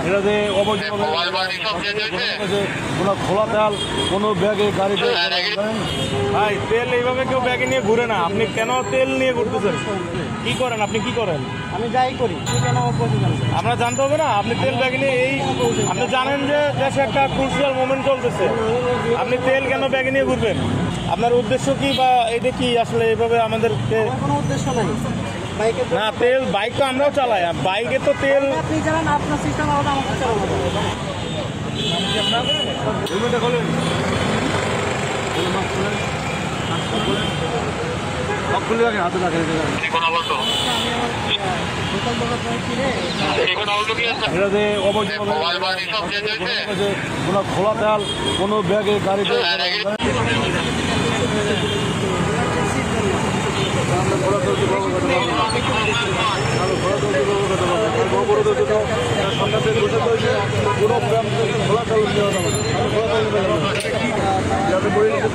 এটা যে অবৈধ কোনো খোলা তেল কোনো ব্যাগে গাড়িতে ভাই তেল এইভাবে কেউ ব্যাগে নিয়ে ঘুরে না। আপনি কেন তেল নিয়ে ঘুরতেছেন? কি করেন আপনি? কি করেন? আমি যাই করি, কেন আমরা জানতে হবে না? আপনি তেল ব্যাগে নিয়ে আপনি জানেন যে দেশে একটা ক্রুশিয়াল মোমেন্ট চলতেছে, আপনি তেল কেন ব্যাগে নিয়ে ঘুরবেন? আপনার উদ্দেশ্য কি, বা এটা কি আসলে এভাবে আমাদেরকে? কোনো উদ্দেশ্য নাই। না, তেল বাইক তো আমরাও চালাই, বাইকে তো তেল আপনি জানেন, আপনার সিস্টেম আলাদা, আমাকে চালানো এটা যে অবৈধ কোনো খোলা তেল কোনো ব্যাগে গাড়িতে কোনো গ্রাম থেকে খোলা তেল দেওয়া যাবে যাতে পরিচিত